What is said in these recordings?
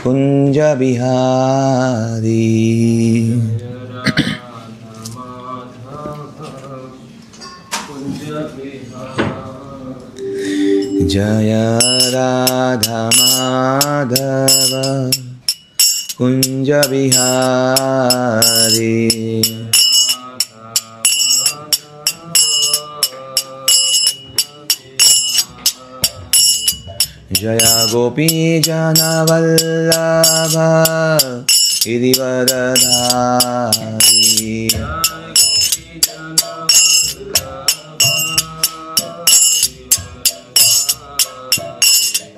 कुंज बिहारी जय राधा माधव कुंज बिहारी जय गोपी जन वल्लभ गिरिवरधारी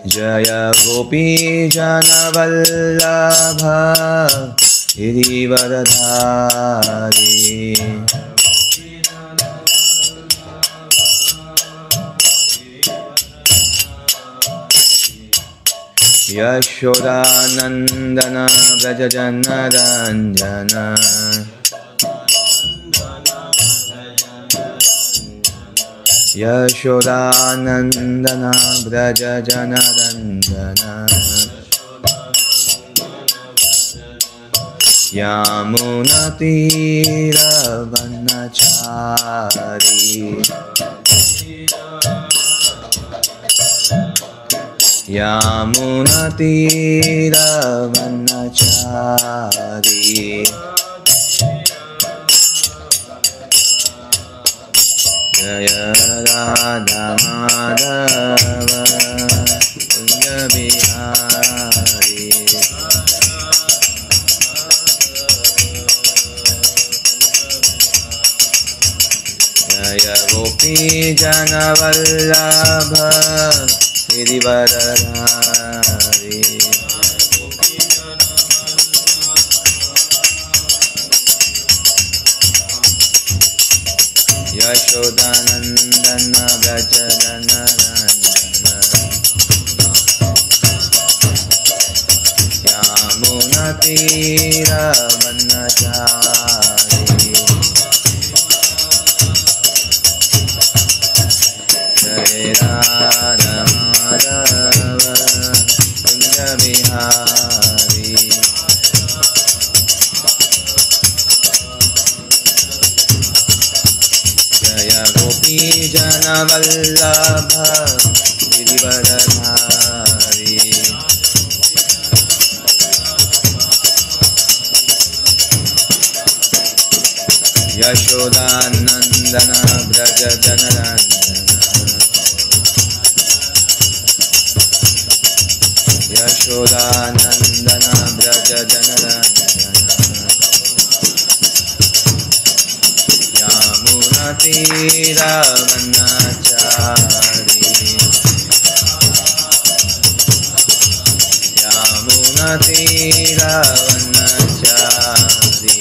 जय गोपी जन वल्लभ गिरिवरधारी यशोदानंदन व्रज जनरंजन यशोदानंदन व्रज जनरंजन यमुनातीरवनचारी यमुनातीरवनचारी जय राधा माधव कुंज बिहारी जय गोपी जन वल्लभ गिरिवरधारी यशोदानंदन व्रज जनरंजन यमुनातीरवनचारी जय राधा माधव कुंज बिहारी जय गोपी जन वल्लभ गिरिवरधारी यशोदानंदन व्रज जनरंजन यशोदानंदन व्रज जनरंजन यमुनातीरवनचारी यमुनातीरवनचारी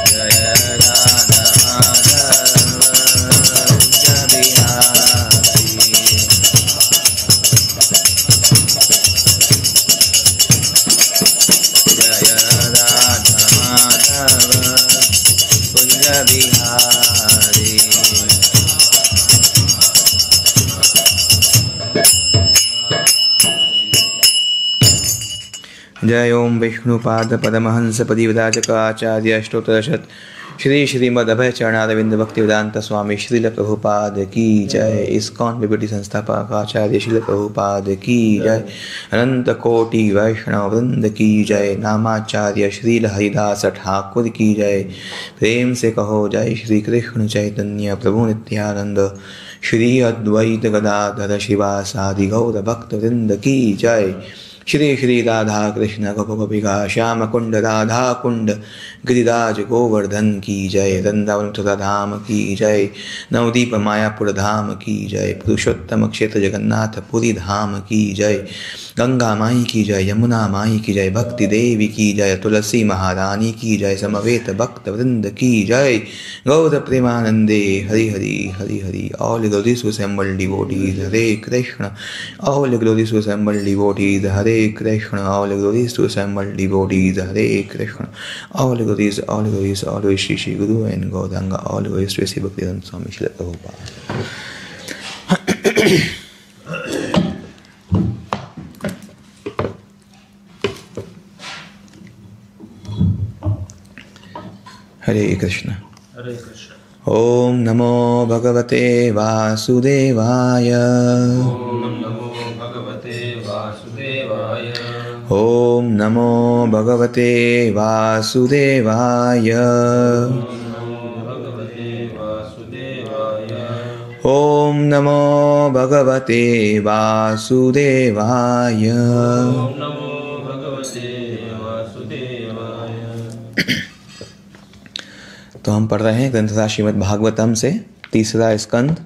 जय राधा माधव कुंज बिहारी जय राधा माधव कुंज बिहारी जय ओम विष्णुपाद परमहंस परिव्राजक आचार्य अष्टोत्तरशत श्री श्रीमद् अभय चरणारविंद भक्ति वेदांत स्वामी श्रील प्रभुपाद की जय। इस्कॉन विभूति संस्थापक आचार्य श्रील प्रभुपाद की जय। अनंत कोटि वैष्णव वृंद की जय। नामाचार्य श्रील हरिदास ठाकुर की जय। प्रेम से कहो जय श्री कृष्ण चैतन्य प्रभु नित्यानंद श्री अद्वैत गदाधर शिवासादि गौर भक्त वृंद की जय। श्री श्री राधा कृष्ण गोपिका श्याम कुंड राधा कुंड गिरिराज गोवर्धन की जय। वृंदावन धाम की जय। नवदीप मायापुर धाम की जय। पुरुषोत्तम क्षेत्र जगन्नाथ पुरी धाम की जय। गंगा माई की जय। यमुना माई की जय। भक्ति देवी की जय। तुलसी महारानी की जय। समवेत भक्त वृंद की जय। गौर प्रेमानंदे Hari Hari Hari Hari. All glories to assembled devotees Hare Krishna. All glories to assembled devotees Hare Krishna. All glories to assembled devotees Hare Krishna. All glories all Shri Shri Guru and Gauranga. All glories to Shri Bhaktivedanta Swami Srila Prabhupada. Hare Krishna. Hare Krishna. Om नमो भगवते वासुदेवाय। ओम नमो भगवते वासुदेवाय। ओम नमो भगवते वासुदेवाय। ओम नमो भगवते वासुदेवाय। ओम नमो भगवते वासुदेवाय। ओम नमो भगवते वासुदेवाय। तो हम पढ़ रहे हैं ग्रंथराज श्रीमद् भागवतम से तीसरा स्कंद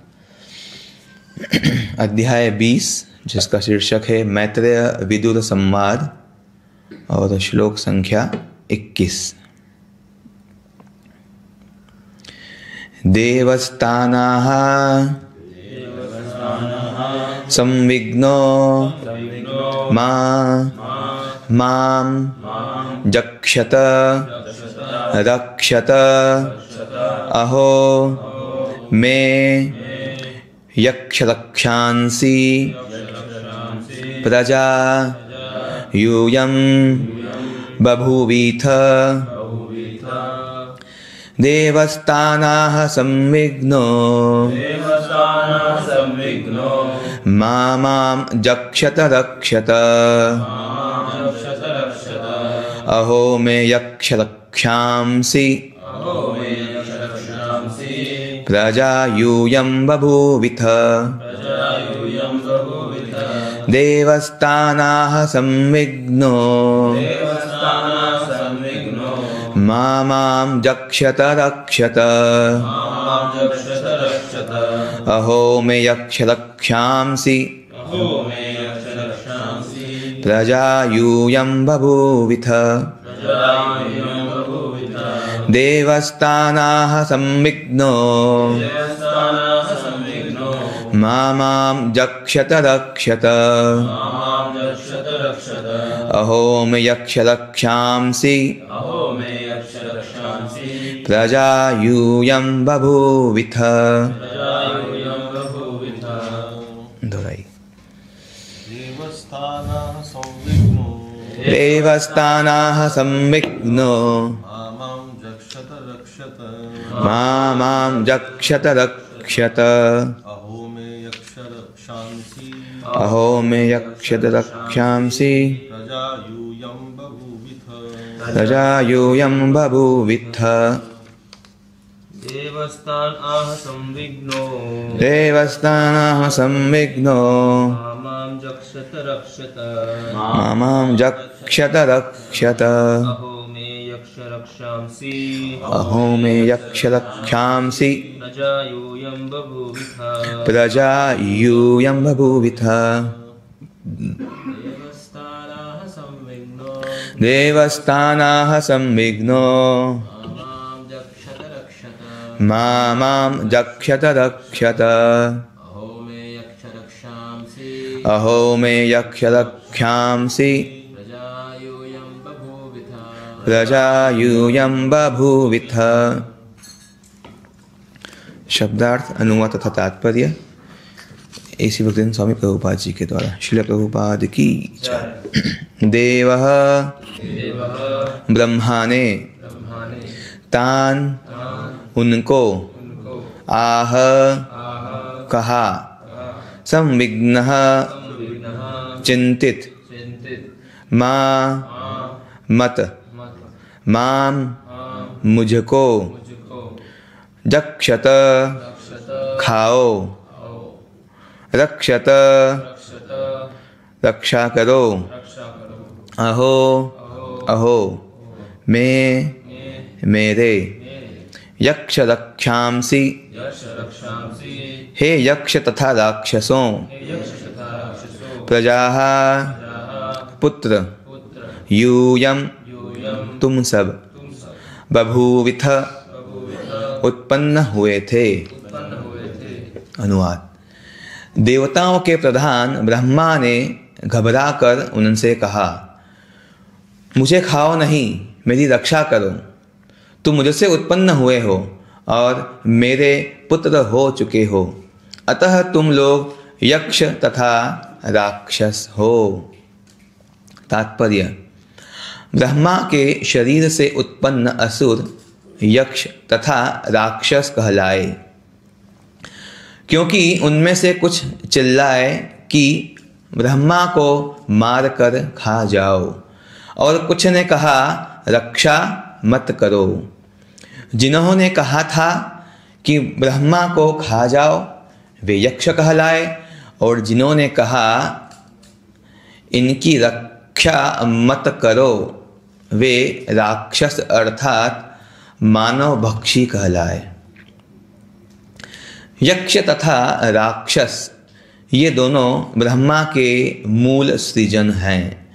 अध्याय 20, जिसका शीर्षक है मैत्रेय विदुर संवाद और श्लोक संख्या 21। देवस्तानाः संविघ्नो मां जक्षत रक्षत अहो मे यक्षरक्षांसि प्रजा यूयं बभूवीथ। देवस्तानाः संविघ्नो मां जक्षत रक्षत अहो मे यक्षरक्षांसि प्रजा यूयं बभूविथ। देवस्तानाः संविघ्नो मां जक्षत रक्षत अहो मे यक्षरक्षांसि प्रजा यूयं बभूविथ। देवस्तानाः संविघ्नो मां जक्षत रक्षत अहो मे यक्षरक्षांसि प्रजा यूयं बभूविथ। दोहराई। देवस्तानाः संविघ्नो मां जक्षत रक्षत अहो मे यक्षत रक्षांसि प्रजा यूयं बभूविथ। देवस्तानाः संविघ्नो मां जक्षत रक्षत अहो मे यक्षरक्षांसि प्रजा यूयं बभूविथ। देवस्तानाः संविघ्नो मां जक्षत रक्षत अहो मे यक्षरक्षांसि प्रजा यूयं बभूविथ। शब्दार्थ, अनुवाद तथा तात्पर्य ऐसी भक्तिवेदांत स्वामी प्रभुपाद जी के द्वारा। श्रील प्रभुपाद की जय। देवः ब्रह्माने तान उनको आह कहा संविघ्नः चिंतित मां मत मां मुझको जक्षत खाओ रक्षत रक्षा करो अहो अहो मैं मेरे यक्ष रक्षांसि हे यक्ष तथा राक्षसों प्रजाः पुत्र यूयं तुम सब बभूविथ उत्पन्न हुए थे। अनुवाद। देवताओं के प्रधान ब्रह्मा ने घबराकर उनसे कहा, मुझे खाओ नहीं, मेरी रक्षा करो। तुम मुझसे उत्पन्न हुए हो और मेरे पुत्र हो चुके हो, अतः तुम लोग यक्ष तथा राक्षस हो। तात्पर्य। ब्रह्मा के शरीर से उत्पन्न असुर यक्ष तथा राक्षस कहलाए, क्योंकि उनमें से कुछ चिल्लाए कि ब्रह्मा को मार कर खा जाओ, और कुछ ने कहा रक्षा मत करो। जिन्होंने कहा था कि ब्रह्मा को खा जाओ वे यक्ष कहलाए, और जिन्होंने कहा इनकी रक्षा मत करो वे राक्षस अर्थात मानव भक्षी कहलाए। यक्ष तथा राक्षस ये दोनों ब्रह्मा के मूल सृजन हैं,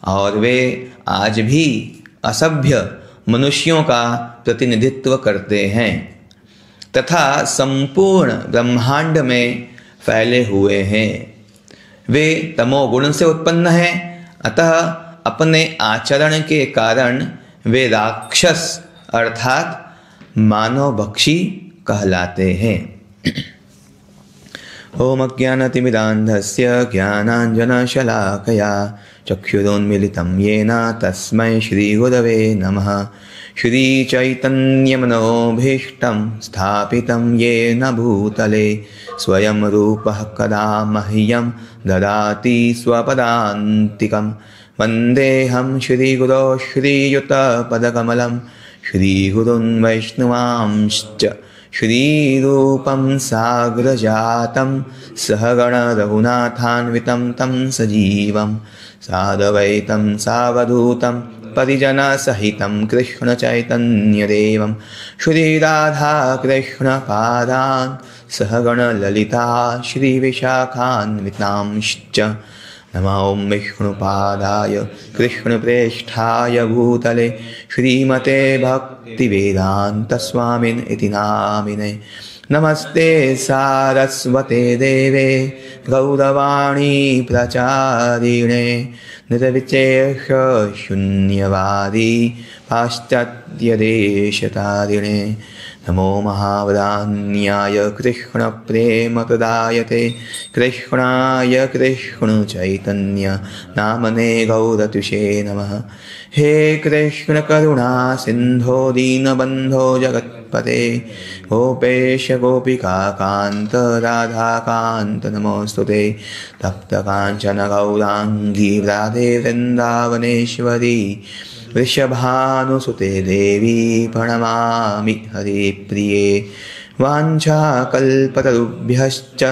और वे आज भी असभ्य मनुष्यों का प्रतिनिधित्व करते हैं तथा संपूर्ण ब्रह्मांड में फैले हुए हैं। वे तमोगुण से उत्पन्न हैं, अतः अपने आचरण के कारण वे राक्षस अर्थात मानव भक्षी कहलाते हैं। ओम अज्ञानतिमिरान्धस्य ज्ञानाञ्जनशलाकया चक्षुरोन्मीलितं येन तस्मै श्रीगुरवे नमः। श्रीचैतन्यमनोभीष्टं स्थापितं येन भूतले स्वयं रूपः कदा मह्यं ददाति स्वपदान्तिकं। वन्देऽहं श्रीगुरो श्रीयुतपदकमलं श्रीगुरुन् वैष्णवांश्च श्रीरूपं साग्रजातं सहगण रघुनाथान्वितं तं सजीवं साद्वैतं सावधूतं परिजनसहितं कृष्णचैतन्यदेवं श्रीराधाकृष्णपादान् सहगण ललिता श्रीविशाखान्वितांश्च। नमो ॐ विष्णुपादाय कृष्णप्रेष्ठाय भूतले श्रीमते भक्तिवेदान्तस्वामिन् इति नामिने। नमस्ते सारस्वते देवे गौरवाणी प्रचारिणे निर्विशेष शून्यवादी पाश्चात्यदेशतारिणे। नमो महावरान्याय कृष्णप्रेमप्रदायते कृष्णाय कृष्णचैतन्य नामने गौरतुषे नमः। हे कृष्ण करुणा सिन्धो दीनबन्धो जगत्पते गोपेश गोपिका कान्त राधाकान्त नमोऽस्तुते। तप्तकाञ्चन गौराङ्गी राधे वृन्दावनेश्वरी वृषभानुसुते देवी प्रणमामि हरिप्रिये। वाञ्छाकल्पतरुभ्यश्च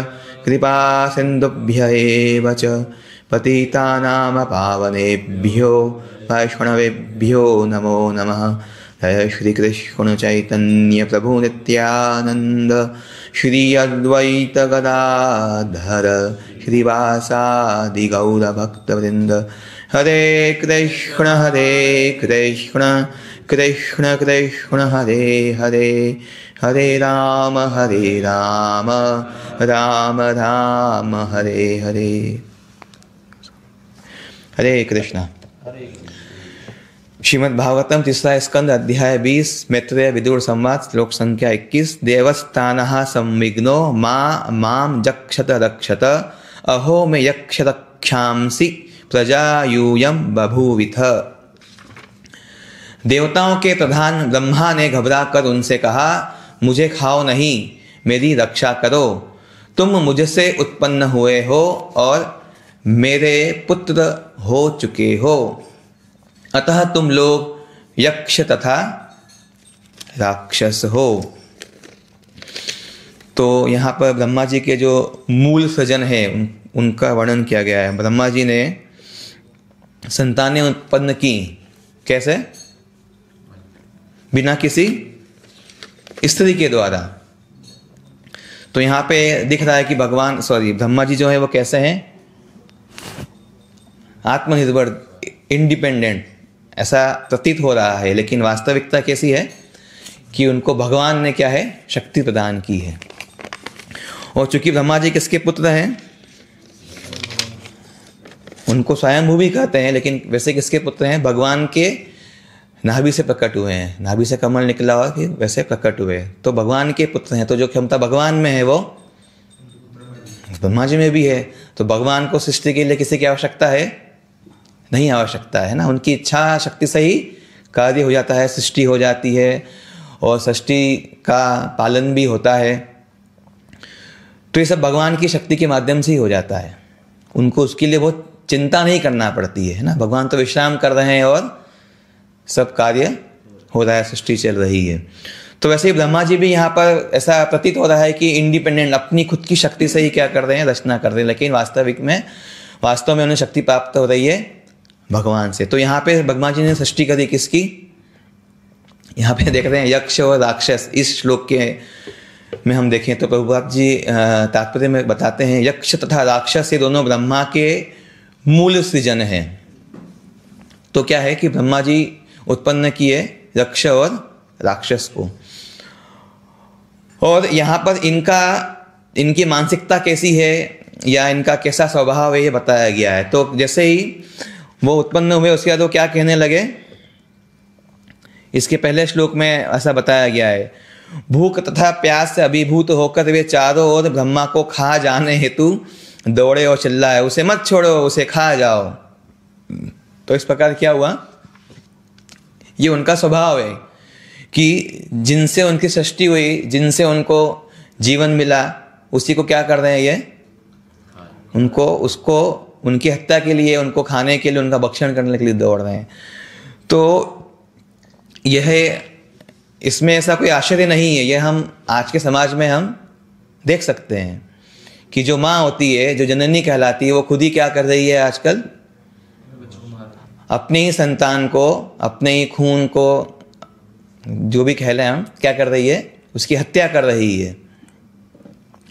कृपासिन्धुभ्य एव च पतितानां पावनेभ्यो वैष्णवेभ्यो नमो नमः। जय श्री कृष्ण चैतन्य प्रभु नित्यानंद श्री अद्वैत गदाधर श्रीवासादि गौर भक्तवृंद। हरे कृष्ण कृष्ण कृष्ण हरे हरे हरे राम राम राम हरे हरे। हरे कृष्ण। श्रीमद् भागवतम तीसरा स्कंद अध्याय 20 मैत्रेय विदुर संवाद श्लोक संख्या 21। देवस्थानः संविघ्नो माम जक्षत रक्षत अहो मे यक्ष रक्षांसि प्रजायूयम बभूविथ। देवताओं के प्रधान ब्रह्मा ने घबराकर उनसे कहा, मुझे खाओ नहीं, मेरी रक्षा करो। तुम मुझसे उत्पन्न हुए हो और मेरे पुत्र हो चुके हो, अतः तुम लोग यक्ष तथा राक्षस हो। तो यहाँ पर ब्रह्मा जी के जो मूल सृजन है उनका वर्णन किया गया है। ब्रह्मा जी ने संतानें उत्पन्न की, कैसे? बिना किसी स्त्री के द्वारा। तो यहाँ पे दिख रहा है कि ब्रह्मा जी जो है वो कैसे हैं? आत्मनिर्भर, इंडिपेंडेंट ऐसा प्रतीत हो रहा है, लेकिन वास्तविकता कैसी है कि उनको भगवान ने क्या है, शक्ति प्रदान की है। और चूंकि ब्रह्मा जी किसके पुत्र हैं? उनको स्वयंभू भी कहते हैं, लेकिन वैसे किसके पुत्र हैं? भगवान के नाभि से प्रकट हुए हैं। नाभि से कमल निकला हुआ कि वैसे प्रकट हुए, तो भगवान के पुत्र हैं। तो जो क्षमता भगवान में है वो ब्रह्मा जी में भी है। तो भगवान को सृष्टि के लिए किसी की आवश्यकता है? नहीं आवश्यकता है ना। उनकी इच्छा शक्ति से ही कार्य हो जाता है, सृष्टि हो जाती है। और षष्ठी का पालन भी होता है, तो ये सब भगवान की शक्ति के माध्यम से ही हो जाता है। उनको उसके लिए बहुत चिंता नहीं करना पड़ती है ना। भगवान तो विश्राम कर रहे हैं और सब कार्य हो रहा है, सृष्टि चल रही है। तो वैसे ही ब्रह्मा जी भी यहाँ पर ऐसा प्रतीत हो रहा है कि इंडिपेंडेंट अपनी खुद की शक्ति से ही क्या कर रहे हैं, रचना कर रहे हैं, लेकिन वास्तव में उन्हें शक्ति प्राप्त हो रही है भगवान से। तो यहाँ पे ब्रह्मा जी ने सृष्टि करी किसकी, यहाँ पे देख रहे हैं यक्ष और राक्षस। इस श्लोक के में हम देखें तो प्रभुपाद जी तात्पर्य में बताते हैं यक्ष तथा राक्षस ये दोनों ब्रह्मा के मूल सृजन हैं। तो क्या है कि ब्रह्मा जी उत्पन्न किए यक्ष और राक्षस को, और यहाँ पर इनकी मानसिकता कैसी है या इनका कैसा स्वभाव है ये बताया गया है। तो जैसे ही वो उत्पन्न हुए उसके बाद वो क्या कहने लगे, इसके पहले श्लोक में ऐसा बताया गया है, भूख तथा प्यास से अभिभूत होकर वे चारों ओर ब्रह्मा को खा जाने हेतु दौड़े और चिल्लाए, उसे मत छोड़ो, उसे खा जाओ। तो इस प्रकार क्या हुआ, ये उनका स्वभाव है कि जिनसे उनकी सृष्टि हुई, जिनसे उनको जीवन मिला, उसी को क्या कर रहे हैं ये, उसको उनकी हत्या के लिए, उनको खाने के लिए, उनका भक्षण करने के लिए दौड़ रहे हैं। तो यह, इसमें ऐसा कोई आश्चर्य नहीं है। यह हम आज के समाज में हम देख सकते हैं कि जो माँ होती है, जो जननी कहलाती है, वो खुद ही क्या कर रही है आजकल, अपने ही संतान को, अपने ही खून को, जो भी कह लें हम, क्या कर रही है, उसकी हत्या कर रही है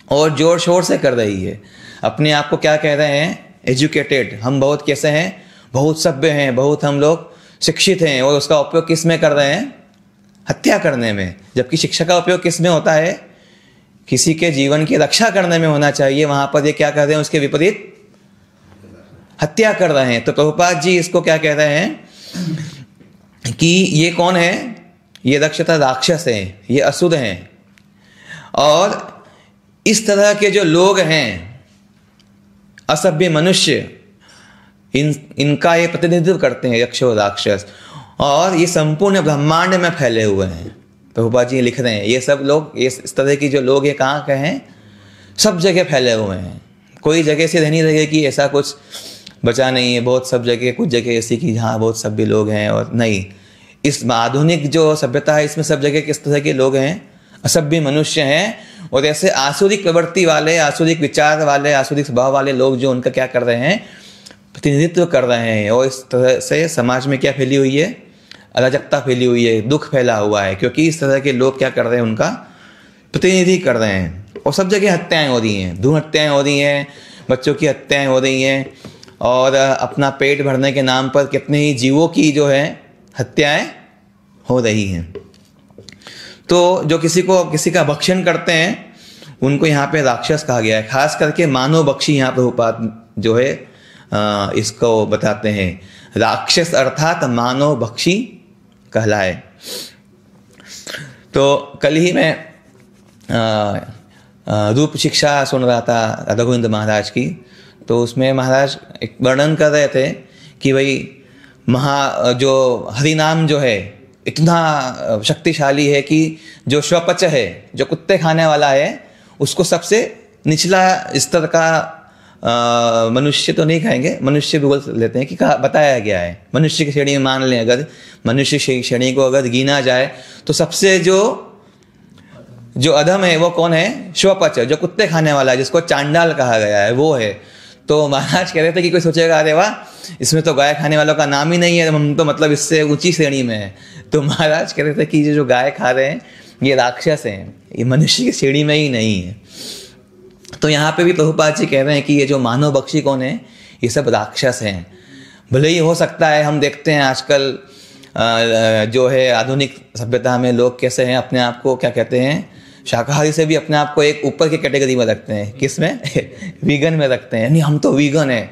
और जोर शोर से कर रही है। अपने आप को क्या कह रहे हैं, एजुकेटेड, हम बहुत कैसे हैं, बहुत सभ्य हैं, बहुत हम लोग शिक्षित हैं, और उसका उपयोग किस में कर रहे हैं, हत्या करने में। जबकि शिक्षा का उपयोग किस में होता है, किसी के जीवन की रक्षा करने में होना चाहिए। वहां पर ये क्या कर रहे हैं, उसके विपरीत हत्या कर रहे हैं। तो प्रभुपाद जी इसको क्या कह रहे हैं कि ये कौन है, ये यक्ष तथा राक्षस हैं, ये असुर हैं, और इस तरह के जो लोग हैं, असभ्य मनुष्य, इनका ये प्रतिनिधित्व करते हैं यक्ष और राक्षस, और ये संपूर्ण ब्रह्मांड में फैले हुए हैं। प्रभुपाद जी लिख रहे हैं ये सब लोग, ये इस तरह की जो लोग ये कहाँ के हैं, सब जगह फैले हुए हैं। कोई जगह से नहीं रहे कि ऐसा कुछ बचा नहीं है, बहुत सब जगह, कुछ जगह ऐसी कि जहाँ बहुत सभ्य लोग हैं, और नहीं, इस आधुनिक जो सभ्यता है इसमें सब जगह किस तरह के लोग हैं, असभ्य मनुष्य हैं, और ऐसे आसुरिक प्रवृत्ति वाले, आसुरिक विचार वाले, आसुरिक स्वभाव वाले लोग जो उनका क्या कर रहे हैं, प्रतिनिधित्व कर रहे हैं। और इस तरह से समाज में क्या फैली हुई है, अराजकता फैली हुई है, दुख फैला हुआ है, क्योंकि इस तरह के लोग क्या कर रहे हैं, उनका प्रतिनिधि कर रहे हैं। और सब जगह हत्याएं हो रही हैं, भ्रूण हत्याएं हो रही हैं, बच्चों की हत्याएं हो रही हैं, और अपना पेट भरने के नाम पर कितने ही जीवों की जो है हत्याएं हो रही हैं। तो जो किसी का भक्षण करते हैं उनको यहाँ पे राक्षस कहा गया है। खास करके मानव बक्षी यहाँ पे उपात जो है इसको बताते हैं, राक्षस अर्थात मानव बक्षी कहलाए। तो कल ही मैं रूप शिक्षा सुन रहा था राधा गोविंद महाराज की, तो उसमें महाराज एक वर्णन कर रहे थे कि भाई जो हरिनाम जो है इतना शक्तिशाली है कि जो श्वपच है, जो कुत्ते खाने वाला है, उसको सबसे निचला स्तर का मनुष्य तो नहीं खाएंगे, मनुष्य भी बोल लेते हैं कि बताया गया है। मनुष्य की श्रेणी में मान लें, अगर मनुष्य श्रेणी को अगर गिना जाए तो सबसे जो अधम है वो कौन है, श्वपच, जो कुत्ते खाने वाला है, जिसको चांडाल कहा गया है, वो है। तो महाराज कह रहे थे कि कोई सोचेगा अरे वाह, इसमें तो गाय खाने वालों का नाम ही नहीं है, हम तो मतलब इससे ऊंची श्रेणी में है। तो महाराज कह रहे थे कि ये जो गाय खा रहे हैं ये राक्षस हैं, ये मनुष्य की श्रेणी में ही नहीं है। तो यहाँ पे भी प्रभुपाद जी कह रहे हैं कि ये जो मानव बक्षी कौन है, ये सब राक्षस हैं। भले ही हो सकता है, हम देखते हैं आजकल जो है आधुनिक सभ्यता में लोग कैसे हैं, अपने आप को क्या कहते हैं, शाकाहारी से भी अपने आप को एक ऊपर की कैटेगरी में रखते हैं, किसमें वीगन में रखते हैं, नहीं हम तो वीगन हैं।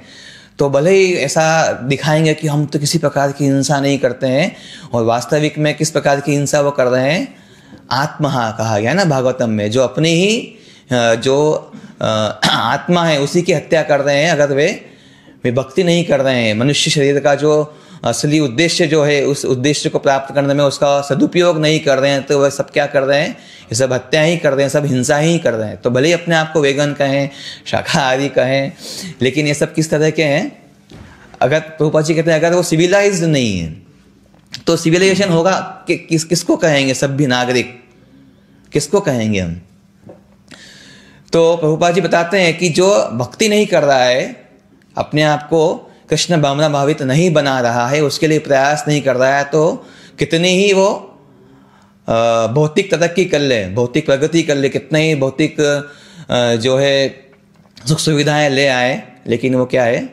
तो भले ही ऐसा दिखाएंगे कि हम तो किसी प्रकार की हिंसा नहीं करते हैं, और वास्तविक में किस प्रकार की हिंसा वो कर रहे हैं, आत्मा कहा गया ना भागवतम में, जो अपनी ही जो आत्मा है उसी की हत्या कर रहे हैं। अगर वे भक्ति नहीं कर रहे हैं, मनुष्य शरीर का जो असली उद्देश्य जो है उस उद्देश्य को प्राप्त करने में उसका सदुपयोग नहीं कर रहे हैं, तो वह सब क्या कर रहे हैं, ये सब हत्या ही कर रहे हैं, सब हिंसा ही कर रहे हैं। तो भले ही अपने आप को वेगन कहें, शाकाहारी कहें, लेकिन ये सब किस तरह के हैं? अगर प्रभुपाद जी कहते हैं अगर वो सिविलाइज्ड नहीं है तो सिविलाइजेशन होगा कि किसको कहेंगे? सभ्य नागरिक किसको कहेंगे हम? तो प्रभुपाद जी बताते हैं कि जो भक्ति नहीं कर रहा है, अपने आप को कृष्ण भावना भावित नहीं बना रहा है, उसके लिए प्रयास नहीं कर रहा है, तो कितनी ही वो भौतिक तरक्की कर ले, भौतिक प्रगति कर ले, कितने ही भौतिक जो है सुख सुविधाएं ले आए, लेकिन वो क्या है?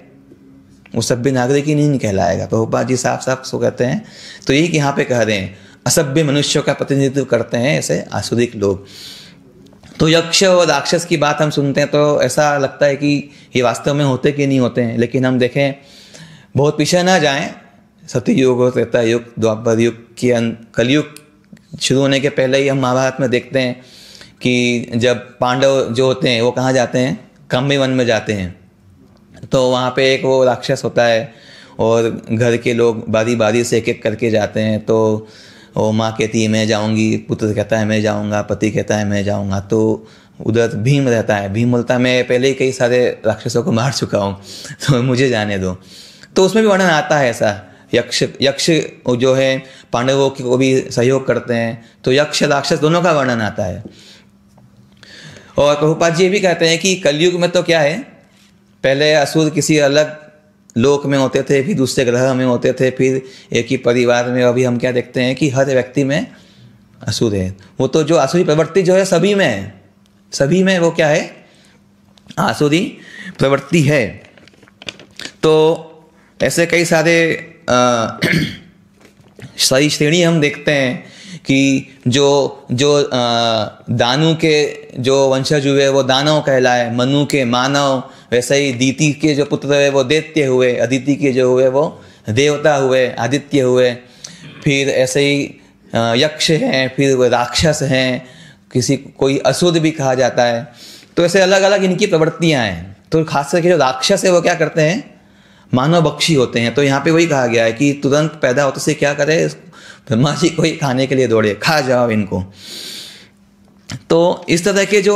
वो सभ्य नागरिक ही नहीं कहलाएगा। प्रभुपाद जी साफ साफ सो कहते हैं। तो यही यहाँ पे कह रहे हैं असभ्य मनुष्यों का प्रतिनिधित्व करते हैं ऐसे आसुरिक लोग। तो यक्ष और राक्षस की बात हम सुनते हैं तो ऐसा लगता है कि ये वास्तव में होते कि नहीं होते हैं, लेकिन हम देखें बहुत पीछे ना जाएं, सतयुग और त्रेता युग, द्वापर युग की कलयुग शुरू होने के पहले ही हम महाभारत में देखते हैं कि जब पांडव जो होते हैं वो कहाँ जाते हैं? काम्य वन में जाते हैं। तो वहाँ पे एक वो राक्षस होता है और घर के लोग बारी बारी से एक एक करके जाते हैं। तो वो माँ कहती है मैं जाऊँगी, पुत्र कहता है मैं जाऊँगा, पति कहता है मैं जाऊँगा। तो उधर भीम रहता है, भीम बोलता है मैं पहले ही कई सारे राक्षसों को मार चुका हूँ तो मुझे जाने दो। तो उसमें भी वर्णन आता है ऐसा, यक्ष जो है पांडवों को भी सहयोग करते हैं, तो यक्ष राक्षस दोनों का वर्णन आता है। और प्रभुपाद जी भी कहते हैं कि कलयुग में तो क्या है, पहले असुर किसी अलग लोक में होते थे, फिर दूसरे ग्रह में होते थे, फिर एक ही परिवार में। अभी हम क्या देखते हैं कि हर व्यक्ति में असुर है। वो तो जो आसुरी प्रवृत्ति जो है सभी में है, सभी में वो क्या है? आसुरी प्रवृत्ति है। तो ऐसे कई सारे सारी श्रेणी हम देखते हैं कि जो दानु के जो वंशज हुए वो दानव कहलाए, मनु के मानव, वैसे ही दीति के जो पुत्र हुए वो दैत्य हुए, अदिति के जो हुए वो देवता हुए, आदित्य हुए। फिर ऐसे ही यक्ष हैं, फिर राक्षस हैं, किसी कोई असुर भी कहा जाता है। तो ऐसे अलग अलग इनकी प्रवृत्तियां हैं। तो खास करके जो राक्षस है वो क्या करते हैं? मानव भक्षी होते हैं। तो यहाँ पे वही कहा गया है कि तुरंत पैदा होते से क्या करे, ब्रह्मा जी को ही खाने के लिए दौड़े, खा जाओ इनको। तो इस तरह के जो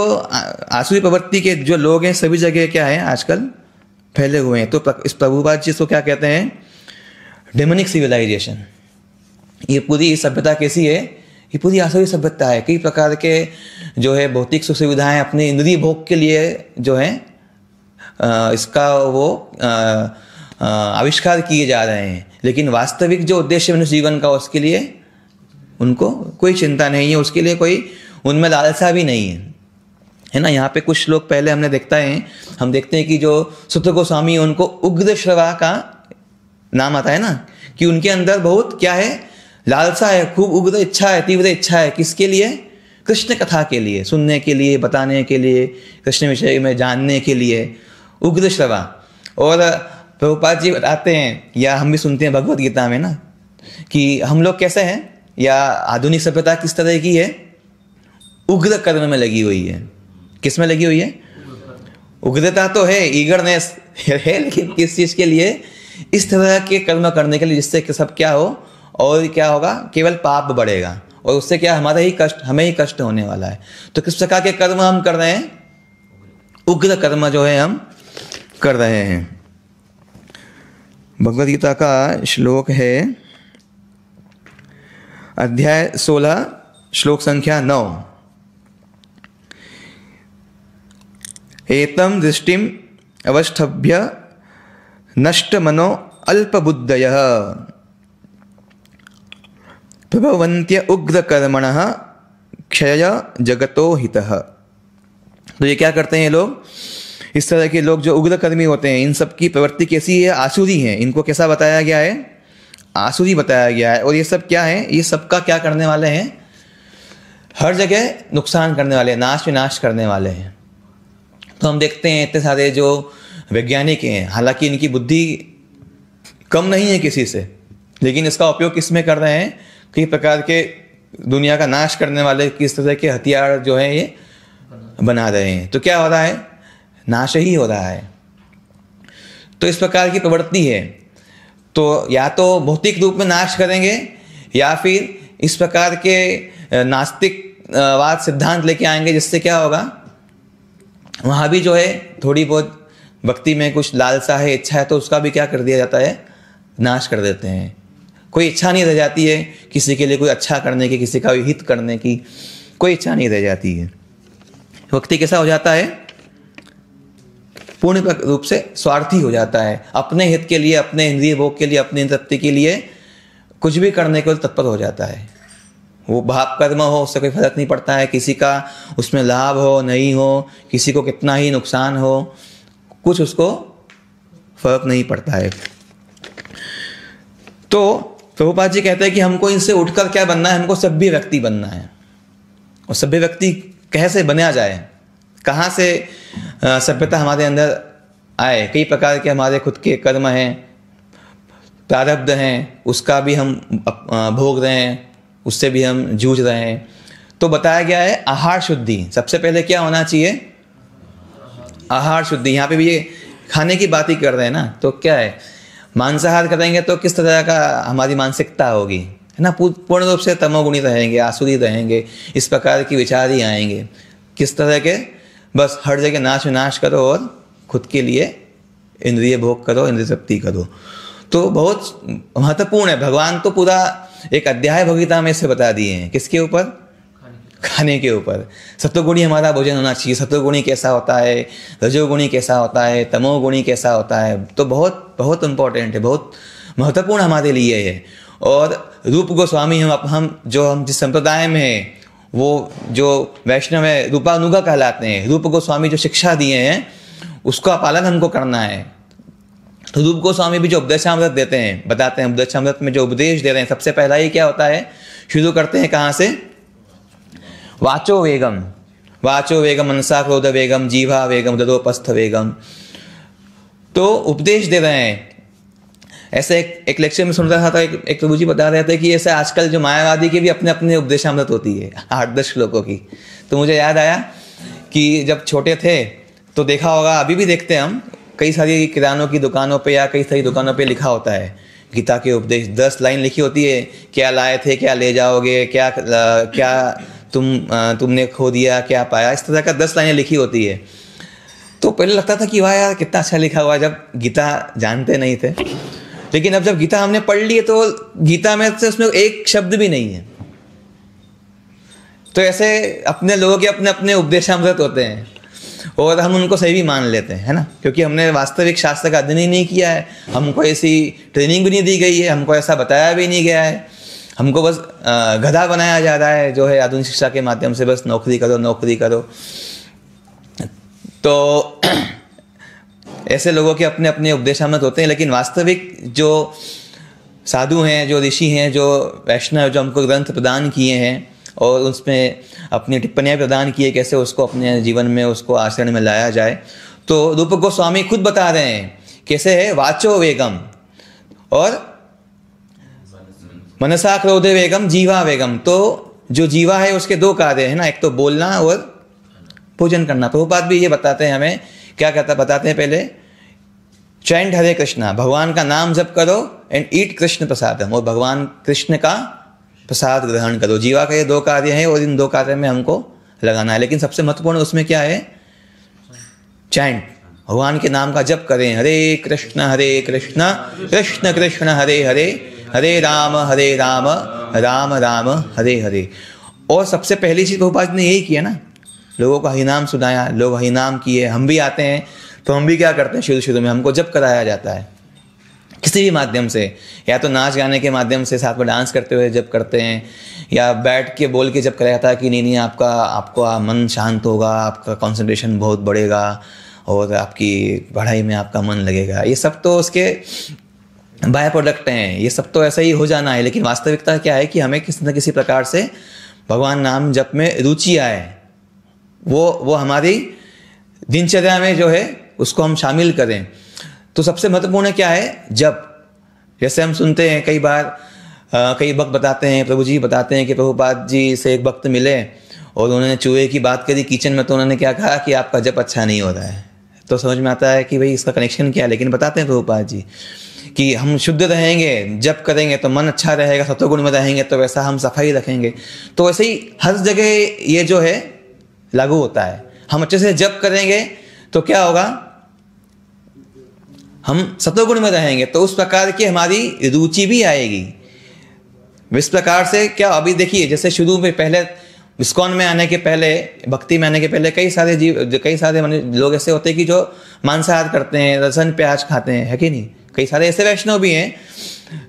आसुरी प्रवृत्ति के जो लोग हैं सभी जगह क्या है आजकल फैले हुए हैं। तो इस प्रभुपाद जी को क्या कहते हैं? Demonic civilisation. ये पूरी सभ्यता कैसी है? ये पूरी आसुरी सभ्यता है। कई प्रकार के जो है भौतिक सुख सुविधाएं अपने इंद्रिय भोग के लिए जो है इसका वो आविष्कार किए जा रहे हैं, लेकिन वास्तविक जो उद्देश्य मनुष्य जीवन का उसके लिए उनको कोई चिंता नहीं है, उसके लिए कोई उनमें लालसा भी नहीं है ना। यहाँ पे कुछ लोग पहले हमने हम देखते हैं कि जो सुत गोस्वामी उनको उग्र श्रवा का नाम आता है ना, कि उनके अंदर बहुत क्या है? लालसा है, खूब उग्र इच्छा है, तीव्र इच्छा है। किसके लिए? कृष्ण कथा के लिए, सुनने के लिए, बताने के लिए, कृष्ण विषय में जानने के लिए, उग्र श्रवा। और प्रभुपाद जी बताते हैं, या हम भी सुनते हैं भगवत गीता में ना, कि हम लोग कैसे हैं, या आधुनिक सभ्यता किस तरह की है? उग्र कर्म में लगी हुई है। किस में लगी हुई है? उग्रता तो है, ईगरनेस है, लेकिन किस चीज के लिए? इस तरह के कर्म करने के लिए जिससे कि सब क्या हो, और क्या होगा? केवल पाप बढ़ेगा, और उससे क्या हमें ही कष्ट होने वाला है। तो किस प्रकार के कर्म हम कर रहे हैं? उग्र कर्म जो है हम कर रहे हैं। भगवद गीता का श्लोक है अध्याय 16 श्लोक संख्या 9। एतम दृष्टिम अवस्थभ्य नष्ट मनो अल्पबुद्धयः प्रभवन्त्य उग्र कर्मणः क्षय जगतो हितः। तो ये क्या करते हैं ये लोग? इस तरह के लोग जो उग्र कर्मी होते हैं, इन सब की प्रवृत्ति कैसी है? आसुरी है। इनको कैसा बताया गया है? आसुरी बताया गया है। और ये सब क्या है? ये सबका क्या करने वाले हैं? हर जगह नुकसान करने वाले, नाश विनाश करने वाले हैं। तो हम देखते हैं इतने सारे जो वैज्ञानिक हैं, हालांकि इनकी बुद्धि कम नहीं है किसी से, लेकिन इसका उपयोग किस में कर रहे हैं? कई प्रकार के दुनिया का नाश करने वाले किस तरह के हथियार जो है ये बना रहे हैं। तो क्या हो रहा है? नाश ही हो रहा है। तो इस प्रकार की प्रवृत्ति है। तो या तो भौतिक रूप में नाश करेंगे या फिर इस प्रकार के नास्तिकवाद सिद्धांत लेके आएंगे, जिससे क्या होगा, वहाँ भी जो है थोड़ी बहुत भक्ति में कुछ लालसा है, इच्छा है, तो उसका भी क्या कर दिया जाता है, नाश कर देते हैं। कोई इच्छा नहीं रह जाती है किसी के लिए कोई अच्छा करने की, किसी का हित करने की कोई इच्छा नहीं रह जाती है। भक्ति कैसा हो जाता है, पूर्ण रूप से स्वार्थी हो जाता है, अपने हित के लिए, अपने इंद्रिय भोग के लिए, अपनी तृप्ति के लिए कुछ भी करने के लिए तत्पर हो जाता है। वो भाव कर्म हो उससे कोई फर्क नहीं पड़ता है, किसी का उसमें लाभ हो नहीं हो, किसी को कितना ही नुकसान हो, कुछ उसको फर्क नहीं पड़ता है। तो प्रभुपाद जी कहते हैं कि हमको इनसे उठकर क्या बनना है, हमको सभ्य व्यक्ति बनना है। और सभ्य व्यक्ति कैसे बना जाए, कहाँ से सभ्यता हमारे अंदर आए। कई प्रकार के हमारे खुद के कर्म हैं, प्रारब्ध हैं, उसका भी हम भोग रहे हैं, उससे भी हम जूझ रहे हैं। तो बताया गया है आहार शुद्धि। सबसे पहले क्या होना चाहिए, आहार शुद्धि। यहाँ पे भी ये खाने की बात ही कर रहे हैं ना, तो क्या है, मांसाहार करेंगे तो किस तरह का हमारी मानसिकता होगी, है ना, पूर्ण रूप से तमोगुणी रहेंगे, आसुरी रहेंगे, इस प्रकार की विचार ही आएंगे। किस तरह के, बस हर जगह नाश विनाश करो और खुद के लिए इंद्रिय भोग करो, इंद्रिय तृप्ति करो। तो बहुत महत्वपूर्ण है। भगवान तो पूरा एक अध्याय भगवद्गीता में से बता दिए हैं, किसके ऊपर, खाने के ऊपर। सत्वगुणी हमारा भोजन होना चाहिए, सत्वगुणी कैसा होता है, रजोगुणी कैसा होता है, तमोगुणी कैसा होता है, तो बहुत बहुत इंपॉर्टेंट है, बहुत महत्वपूर्ण हमारे लिए है। और रूप गोस्वामी हम जिस संप्रदाय में हैं, वो जो वैष्णव है, रूपानुगा कहलाते हैं। रूप गोस्वामी जो शिक्षा दिए हैं उसका पालन हमको करना है। तो रूप गोस्वामी भी जो उपदेशामृत देते हैं, बताते हैं, उपदेशामृत में जो उपदेश दे रहे हैं, सबसे पहला ही क्या होता है, शुरू करते हैं कहाँ से, वाचो वेगम, वाचो वेगम, मनसा क्रोध वेगम, जीवा वेगम, हृदयोपस्थ वेगम। तो उपदेश दे रहे हैं। ऐसे एक लेक्चर में सुन रहा था, एक प्रभु जी बता रहे थे कि ऐसे आजकल जो मायावादी की भी अपने अपने उपदेशामृत होती है 8-10 श्लोकों की। तो मुझे याद आया कि जब छोटे थे तो देखा होगा, अभी भी देखते हैं हम, कई सारी किरानों की दुकानों पे या कई सारी दुकानों पे लिखा होता है गीता के उपदेश, 10 लाइन लिखी होती है, क्या लाए थे, क्या ले जाओगे, क्या तुमने खो दिया, क्या पाया, इस तरह का 10 लाइनें लिखी होती है। तो पहले लगता था कि वाह यार कितना अच्छा लिखा हुआ, जब गीता जानते नहीं थे। लेकिन अब जब गीता हमने पढ़ ली तो गीता में से उसमें एक शब्द भी नहीं है। तो ऐसे अपने लोगों के अपने अपने उपदेशामृत होते हैं और हम उनको सही भी मान लेते हैं, है ना, क्योंकि हमने वास्तविक शास्त्र का अध्ययन ही नहीं किया है, हमको ऐसी ट्रेनिंग भी नहीं दी गई है, हमको ऐसा बताया भी नहीं गया है, हमको बस गधा बनाया जा रहा है जो है आधुनिक शिक्षा के माध्यम से, बस नौकरी करो नौकरी करो। तो ऐसे लोगों के अपने अपने उपदेशामृत होते हैं। लेकिन वास्तविक जो साधु हैं, जो ऋषि हैं, जो वैष्णव, जो हमको ग्रंथ प्रदान किए हैं और उसमें अपनी टिप्पणियाँ प्रदान की है कैसे उसको अपने जीवन में, उसको आचरण में लाया जाए, तो रूप गोस्वामी खुद बता रहे हैं कैसे है, वाचो वेगम और मनसा क्रोधे वेगम, जीवा वेगम। तो जो जीवा है उसके 2 कार्य है ना, एक तो बोलना और भोजन करना। प्रभुपाद भी ये बताते हैं हमें, क्या कहता बताते हैं, पहले चैंट हरे कृष्णा, भगवान का नाम जप करो, एंड ईट कृष्ण प्रसादम, और भगवान कृष्ण का प्रसाद ग्रहण करो। जीवा का ये 2 कार्य हैं और इन 2 कार्य में हमको लगाना है। लेकिन सबसे महत्वपूर्ण उसमें क्या है, चैंट, भगवान के नाम का जप करें, हरे कृष्ण कृष्ण कृष्ण हरे हरे, हरे राम राम राम हरे हरे। और सबसे पहली चीज प्रभुपाद ने यही किया ना, लोगों को हरिनाम सुनाया, लोग हरिनाम किए। हम भी आते हैं तो हम भी क्या करते हैं, शुरू में हमको जप कराया जाता है किसी भी माध्यम से, या तो नाच गाने के माध्यम से साथ में डांस करते हुए जप करते हैं, या बैठ के बोल के जप कराया जाता है कि नहीं आपका मन शांत होगा, आपका कंसंट्रेशन बहुत बढ़ेगा और आपकी पढ़ाई में आपका मन लगेगा। ये सब तो उसके बाय प्रोडक्ट हैं, ये सब तो ऐसा ही हो जाना है। लेकिन वास्तविकता क्या है कि हमें किसी न किसी प्रकार से भगवान नाम जप में रुचि आए, वो हमारी दिनचर्या में जो है उसको हम शामिल करें। तो सबसे महत्वपूर्ण क्या है, जब जैसे हम सुनते हैं कई बार, कई भक्त बताते हैं, प्रभु जी बताते हैं कि प्रभुपाद जी से एक भक्त मिले और उन्होंने चूहे की बात करी किचन में, तो उन्होंने क्या कहा कि आपका जप अच्छा नहीं हो रहा है। तो समझ में आता है कि भाई इसका कनेक्शन क्या है। लेकिन बताते हैं प्रभुपाद जी कि हम शुद्ध रहेंगे, जप करेंगे तो मन अच्छा रहेगा, सत्वगुण में रहेंगे तो वैसा हम सफाई रखेंगे। तो वैसे ही हर जगह ये जो है लागू होता है। हम अच्छे से जप करेंगे तो क्या होगा, हम सत्वगुण में रहेंगे तो उस प्रकार की हमारी रुचि भी आएगी। इस प्रकार से क्या, अभी देखिए जैसे शुरू में पहले इस्कॉन में आने के पहले, भक्ति में आने के पहले कई सारे लोग ऐसे होते हैं कि जो मांसाहार करते हैं, लहसुन प्याज खाते हैं, है कि नहीं। कई सारे ऐसे वैष्णव भी हैं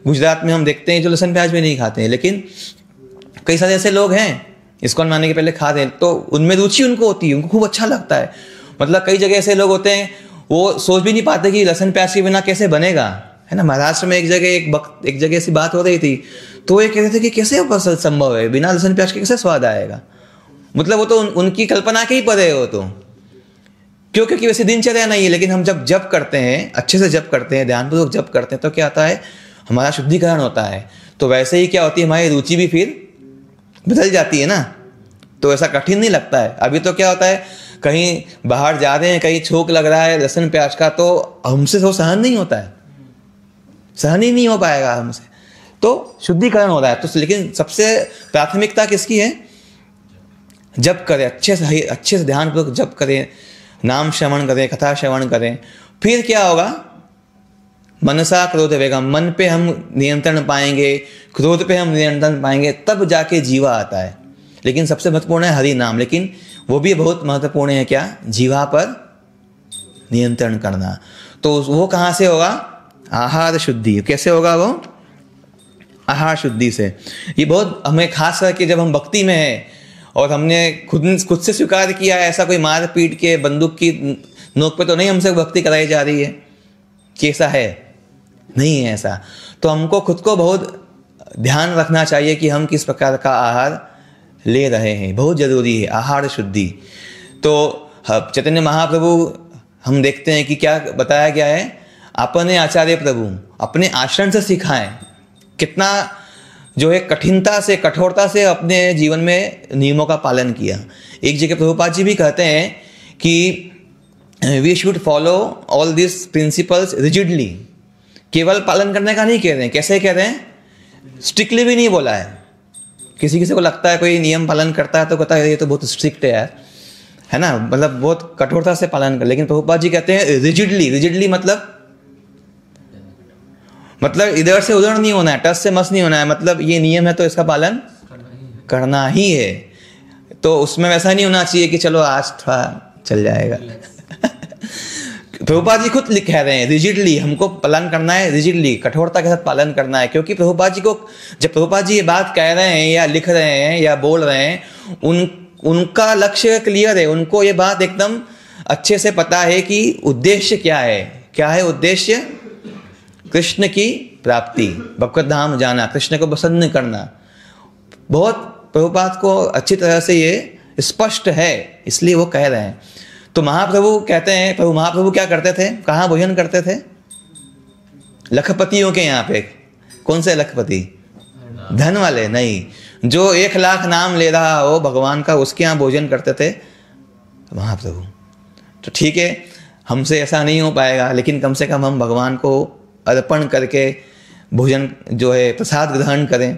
गुजरात में, हम देखते हैं जो लहसुन प्याज भी नहीं खाते हैं, लेकिन कई सारे ऐसे लोग हैं इस्कॉन में आने के पहले खाते हैं, तो उनमें रुचि उनको होती है, उनको खूब अच्छा लगता है। मतलब कई जगह ऐसे लोग होते हैं वो सोच भी नहीं पाते कि लहसुन प्याज के बिना कैसे बनेगा, है ना। महाराष्ट्र में एक जगह ऐसी बात हो रही थी, तो ये कह रहे थे कि कैसे संभव है, बिना लहसुन प्याज के कैसे स्वाद आएगा। मतलब वो तो उनकी कल्पना के ही परे हो, तो क्योंकि वैसे दिनचर्या नहीं है। लेकिन हम जब जप करते हैं, अच्छे से जप करते हैं, ध्यानपूर्वक जप करते हैं, तो क्या होता है, हमारा शुद्धिकरण होता है। तो वैसे ही क्या होती है, हमारी रुचि भी फिर बदल जाती है ना, तो ऐसा कठिन नहीं लगता है। अभी तो क्या होता है, कहीं बाहर जा रहे हैं, कहीं छोक लग रहा है लहसुन प्याज का, तो हमसे वो सहन नहीं होता है, सहन ही नहीं हो पाएगा हमसे, तो शुद्धिकरण हो रहा है। तो लेकिन सबसे प्राथमिकता किसकी है, जप करें, अच्छे से ध्यानपूर्वक जप करें, नाम श्रवण करें, कथा श्रवण करें। फिर क्या होगा, मनसा क्रोध वेगम, मन पे हम नियंत्रण पाएंगे, क्रोध पे हम नियंत्रण पाएंगे, तब जाके जीवा आता है। लेकिन सबसे महत्वपूर्ण है हरि नाम, लेकिन वो भी बहुत महत्वपूर्ण है क्या, जीवा पर नियंत्रण करना। तो वो कहाँ से होगा, आहार शुद्धि। कैसे होगा वो, आहार शुद्धि से। ये बहुत हमें खास करके जब हम भक्ति में हैं और हमने खुद से स्वीकार किया है, ऐसा कोई मार पीट के बंदूक की नोक पे तो नहीं हमसे भक्ति कराई जा रही है, कैसा है, नहीं है ऐसा। तो हमको खुद को बहुत ध्यान रखना चाहिए कि हम किस प्रकार का आहार ले रहे हैं, बहुत जरूरी है आहार शुद्धि। तो चैतन्य महाप्रभु हम देखते हैं कि क्या बताया गया है, अपने आचार्य प्रभु अपने आचरण से सिखाएं। कितना जो है कठिनता से, कठोरता से अपने जीवन में नियमों का पालन किया। एक जगह प्रभुपाद जी भी कहते हैं कि we should follow all this principles rigidly. केवल पालन करने का नहीं कह रहे हैं, कैसे कह रहे हैं, स्ट्रिक्टली भी नहीं बोला है। किसी को लगता है कोई नियम पालन करता है तो कहता है ये तो बहुत स्ट्रिक्ट है यार, है ना, मतलब बहुत कठोरता से पालन कर। लेकिन प्रभुपाद जी कहते हैं रिजिडली मतलब इधर से उधर नहीं होना है, टस से मस नहीं होना है। मतलब ये नियम है तो इसका पालन करना ही है। तो उसमें वैसा नहीं होना चाहिए कि चलो आज थोड़ा चल जाएगा। प्रभुपाद जी खुद कह रहे हैं रिजिडली हमको पालन करना है, रिजिडली कठोरता के साथ पालन करना है। क्योंकि प्रभुपाद जी को, जब प्रभुपाद जी ये बात कह रहे हैं या लिख रहे हैं या बोल रहे हैं, उनका लक्ष्य क्लियर है, उनको ये बात एकदम अच्छे से पता है कि उद्देश्य क्या है उद्देश्य, कृष्ण की प्राप्ति, भगवत धाम जाना, कृष्ण को प्रसन्न करना। बहुत प्रभुपाद को अच्छी तरह से ये स्पष्ट है, इसलिए वो कह रहे हैं। तो महाप्रभु कहते हैं, प्रभु महाप्रभु क्या करते थे, कहाँ भोजन करते थे, लखपतियों के यहाँ पे। कौन से लखपति, धन वाले नहीं, जो 1 लाख नाम ले रहा हो भगवान का, उसके यहाँ भोजन करते थे महाप्रभु। तो ठीक है, हमसे ऐसा नहीं हो पाएगा, लेकिन कम से कम हम भगवान को अर्पण करके भोजन जो है प्रसाद ग्रहण करें।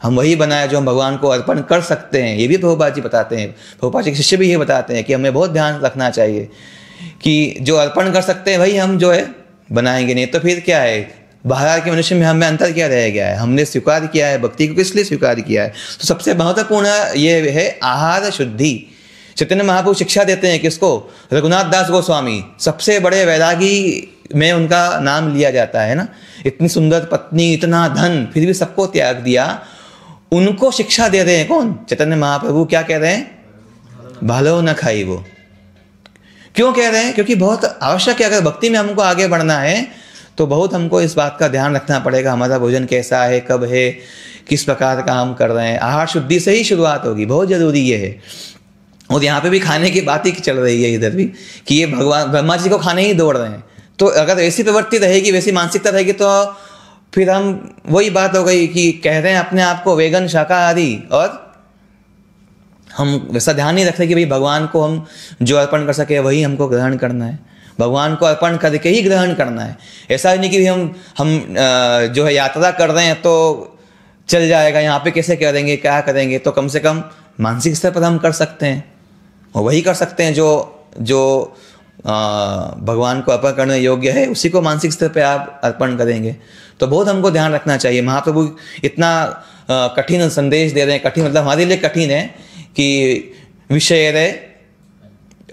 हम वही बनाए जो हम भगवान को अर्पण कर सकते हैं। ये भी प्रभुपाद जी बताते हैं, प्रभुपाद जी के शिष्य भी ये बताते हैं कि हमें बहुत ध्यान रखना चाहिए कि जो अर्पण कर सकते हैं वही हम जो है बनाएंगे। नहीं तो फिर क्या है, बाहर के मनुष्य में हमें अंतर क्या रह गया है, हमने स्वीकार किया है भक्ति को, किस लिए स्वीकार किया है। तो सबसे महत्वपूर्ण ये है आहार शुद्धि। चैतन्य महाप्रभु शिक्षा देते हैं किसको, रघुनाथ दास गोस्वामी, सबसे बड़े वैरागी में उनका नाम लिया जाता है ना। इतनी सुंदर पत्नी, इतना धन, फिर भी सबको त्याग दिया। उनको शिक्षा दे रहे हैं कौन, चैतन्य महाप्रभु। क्या कह रहे हैं, भालो न खाई वो। क्यों कह रहे हैं, क्योंकि बहुत आवश्यक है। अगर भक्ति में हमको आगे बढ़ना है तो बहुत हमको इस बात का ध्यान रखना पड़ेगा, हमारा भोजन कैसा है, कब है, किस प्रकार का हम कर रहे हैं। आहार शुद्धि से ही शुरुआत होगी, बहुत जरूरी ये है। और यहाँ पे भी खाने की बात ही चल रही है इधर भी, कि ये भगवान ब्रह्मा जी को खाने ही दौड़ रहे हैं। तो अगर ऐसी प्रवृत्ति रहेगी, वैसी मानसिकता रहेगी, तो फिर हम वही बात हो गई कि कह रहे हैं अपने आप को वेगन शाकाहारी, और हम वैसा ध्यान नहीं रखते कि भाई भगवान को हम जो अर्पण कर सके वही हमको ग्रहण करना है। भगवान को अर्पण करके ही ग्रहण करना है। ऐसा नहीं कि हम जो है यात्रा कर रहे हैं तो चल जाएगा, यहाँ पे कैसे करेंगे, क्या करेंगे। तो कम से कम मानसिक स्तर पर हम कर सकते हैं, और वही कर सकते हैं जो भगवान को अर्पण करने योग्य है, उसी को मानसिक स्तर पे आप अर्पण करेंगे। तो बहुत हमको ध्यान रखना चाहिए। महाप्रभु इतना कठिन संदेश दे रहे हैं, कठिन मतलब हमारे लिए कठिन है कि विषय रे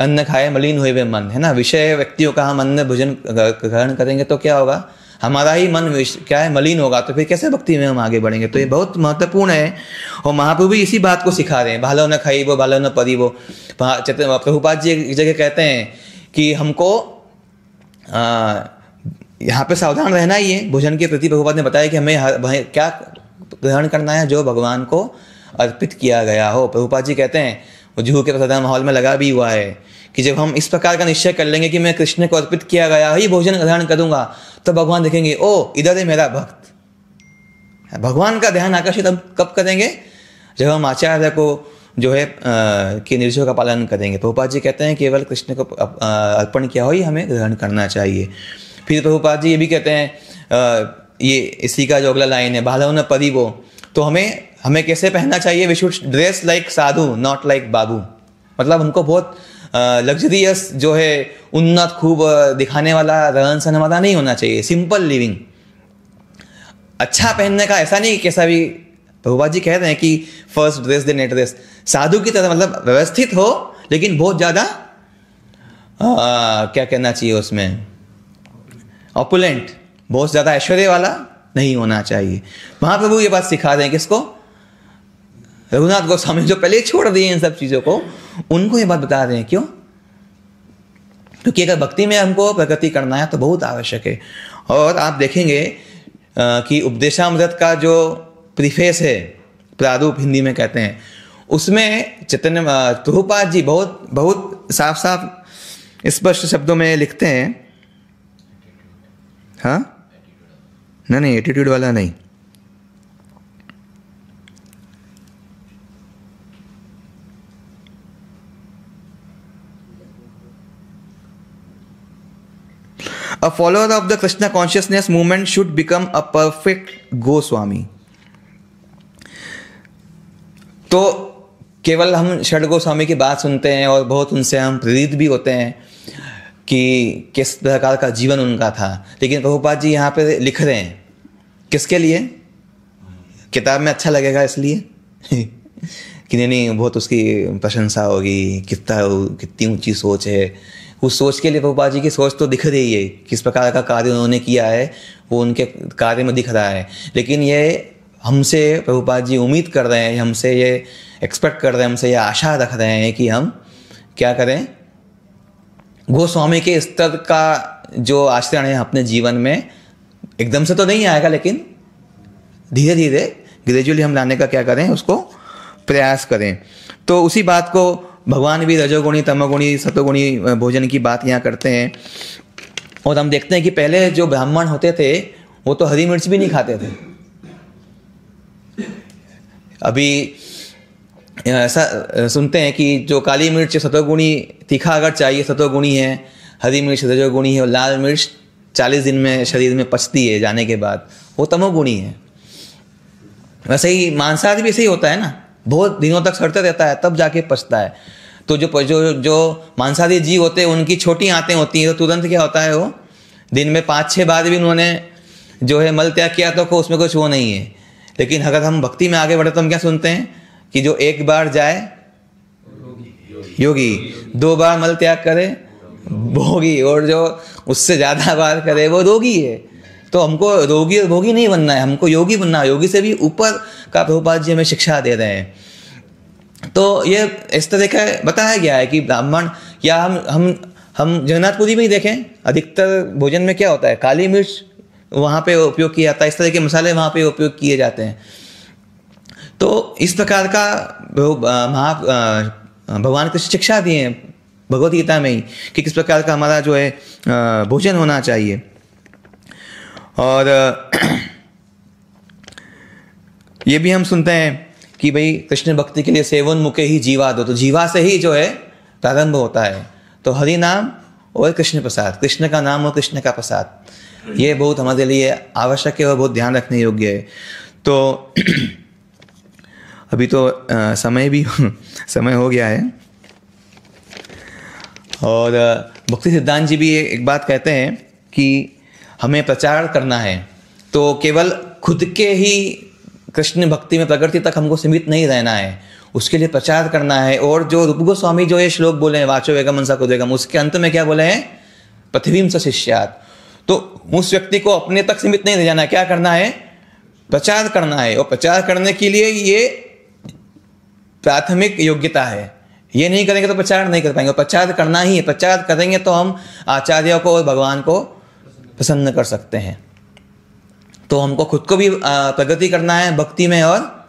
अन्न खाए मलिन हुए वे मन, है ना। विषय व्यक्तियों का हम अन्न भोजन ग्रहण करेंगे तो क्या होगा, हमारा ही मन क्या है, मलिन होगा। तो फिर कैसे भक्ति में हम आगे बढ़ेंगे। तो ये बहुत महत्वपूर्ण है, और महाप्रभु भी इसी बात को सिखा रहे हैं। भालो न खाई वो, भालो न परी वो। प्रभुपाद जी एक जगह कहते हैं कि हमको यहाँ पे सावधान रहना ही है भोजन के प्रति। प्रभुपाद ने बताया कि हमें क्या ग्रहण करना है, जो भगवान को अर्पित किया गया हो। प्रभुपाद जी कहते हैं, वो जुहू के प्रसाद माहौल में लगा भी हुआ है कि जब हम इस प्रकार का निश्चय कर लेंगे कि मैं कृष्ण को अर्पित किया गया ही भोजन ग्रहण करूंगा, तो भगवान देखेंगे ओ इधर है मेरा भक्त। भगवान का ध्यान आकर्षित हम कब करेंगे, जब हम आचार्य को जो है के निर्देशों का पालन करेंगे। प्रभुपाद जी कहते हैं केवल कृष्ण को अर्पण किया हो ही हमें ग्रहण करना चाहिए। फिर प्रभुपाद जी ये भी कहते हैं, ये इसी का जो अगला लाइन है, भालो न परी वो, तो हमें कैसे पहनना चाहिए, we should dress like sadhu not like babu. मतलब हमको बहुत लग्जरियस जो है उन्नत खूब दिखाने वाला रहन सहन हमारा नहीं होना चाहिए। सिंपल लिविंग, अच्छा पहनने का ऐसा नहीं कैसा भी। प्रभुपाद जी कह रहे हैं कि फर्स्ट ड्रेस देन ड्रेस, साधु की तरह, मतलब व्यवस्थित हो लेकिन बहुत ज़्यादा क्या कहना चाहिए उसमें, ऑपुलेंट, बहुत ज़्यादा ऐश्वर्य वाला नहीं होना चाहिए। महाप्रभु ये बात सिखा रहे हैं किसको, रघुनाथ गोस्वामी जो पहले छोड़ दिए इन सब चीज़ों को, उनको ये बात बता रहे हैं। क्यों? क्योंकि अगर भक्ति में हमको प्रगति करना है तो बहुत आवश्यक है। और आप देखेंगे कि उपदेशामृत का जो प्रीफेस है, प्रारूप हिंदी में कहते हैं, उसमें चैतन्य प्रभुपाद जी बहुत साफ साफ स्पष्ट शब्दों में लिखते हैं। हाँ नहीं, एटीट्यूड वाला नहीं, A follower of the Krishna consciousness movement should become a perfect Goswami. तो केवल हम षड गोस्वामी की बात सुनते हैं और बहुत उनसे हम प्रेरित भी होते हैं कि किस प्रकार का जीवन उनका था, लेकिन प्रभुपाद जी यहाँ पे लिख रहे हैं किसके लिए, किताब में अच्छा लगेगा इसलिए कि नहीं बहुत उसकी प्रशंसा होगी, कितनी ऊंची सोच है। उस सोच के लिए प्रभुपाद जी की सोच तो दिख रही है, किस प्रकार का कार्य उन्होंने किया है वो उनके कार्य में दिख रहा है। लेकिन ये हमसे प्रभुपाद जी उम्मीद कर रहे हैं, हमसे ये एक्सपेक्ट कर रहे हैं, हमसे ये आशा रख रहे हैं कि हम क्या करें, गोस्वामी के स्तर का जो आचरण है अपने जीवन में एकदम से तो नहीं आएगा, लेकिन धीरे धीरे ग्रेजुअली हम लाने का क्या करें, उसको प्रयास करें। तो उसी बात को भगवान भी रजोगुणी तमोगुणी सतोगुणी भोजन की बात यहाँ करते हैं। और हम देखते हैं कि पहले जो ब्राह्मण होते थे वो तो हरी मिर्च भी नहीं खाते थे। अभी ऐसा सुनते हैं कि जो काली मिर्च सतोगुणी, तीखा अगर चाहिए सतोगुणी है, हरी मिर्च रजोगुणी है, और लाल मिर्च 40 दिन में शरीर में पचती है जाने के बाद, वो तमोगुणी है। वैसे ही मांसाहारी भी ऐसे ही होता है ना, बहुत दिनों तक सड़ता रहता है तब जाके पचता है। तो जो मांसाहारी जीव होते हैं उनकी छोटी आंतें होती हैं, तो तुरंत क्या होता है, वो दिन में 5-6 बार भी उन्होंने जो है मल त्याग किया तो उसमें कुछ वो नहीं है। लेकिन अगर हम भक्ति में आगे बढ़े तो हम क्या सुनते हैं कि जो एक बार जाए योगी, 2 बार मल त्याग करे भोगी, और जो उससे ज़्यादा बार करे वो रोगी है। तो हमको रोगी और भोगी नहीं बनना है, हमको योगी बनना है। योगी से भी ऊपर का प्रभुपाद जी हमें शिक्षा दे रहे हैं। तो ये इस तरह का बताया गया है कि ब्राह्मण, या हम जगन्नाथपुरी में ही देखें, अधिकतर भोजन में क्या होता है, काली मिर्च वहाँ पे उपयोग किया जाता है, इस तरह के मसाले वहाँ पे उपयोग किए जाते हैं। तो इस प्रकार का भगवान कृष्ण शिक्षा दिए हैं भगवत गीता में ही कि किस प्रकार का हमारा जो है भोजन होना चाहिए। और ये भी हम सुनते हैं कि भाई कृष्ण भक्ति के लिए सेवन मुखे ही जीवा दो, तो जीवा से ही जो है प्रारंभ होता है। तो हरि नाम और कृष्ण प्रसाद, कृष्ण का नाम और कृष्ण का प्रसाद, ये बहुत हमारे लिए आवश्यक है और बहुत ध्यान रखने योग्य है। तो अभी तो समय हो गया है। और भक्ति सिद्धांत जी भी एक बात कहते हैं कि हमें प्रचार करना है, तो केवल खुद के ही कृष्ण भक्ति में प्रगति तक हमको सीमित नहीं रहना है, उसके लिए प्रचार करना है। और जो रूप गोस्वामी जो ये श्लोक बोले हैं, वाचो वेगम मनसा कुदेगम, उसके अंत में क्या बोले हैं, पृथ्वीम स शिष्यात्। तो उस व्यक्ति को अपने तक सीमित नहीं रह जाना है, क्या करना है, प्रचार करना है। और प्रचार करने के लिए ये प्राथमिक योग्यता है, ये नहीं करेंगे तो प्रचार नहीं कर पाएंगे। प्रचार करना ही है, प्रचार करेंगे तो हम आचार्यों को और भगवान को प्रसन्न कर सकते हैं। तो हमको खुद को भी प्रगति करना है भक्ति में, और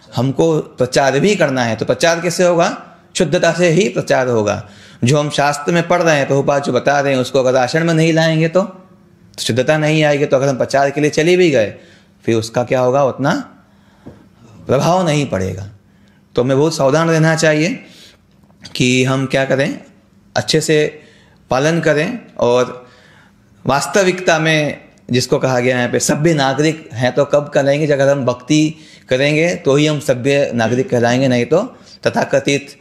हमको प्रचार भी करना है। तो प्रचार कैसे होगा, शुद्धता से ही प्रचार होगा। जो हम शास्त्र में पढ़ रहे हैं, प्रभुपाद जो बता रहे हैं, उसको अगर आचरण में नहीं लाएंगे तो शुद्धता नहीं आएगी। तो अगर हम प्रचार के लिए चले भी गए, फिर उसका क्या होगा, उतना प्रभाव नहीं पड़ेगा। तो हमें बहुत सावधान रहना चाहिए कि हम क्या करें, अच्छे से पालन करें। और वास्तविकता में जिसको कहा गया है यहाँ पे, सभ्य नागरिक हैं तो कब करेंगे, अगर हम भक्ति करेंगे तो ही हम सभ्य नागरिक कहलाएंगे, नहीं तो तथाकथित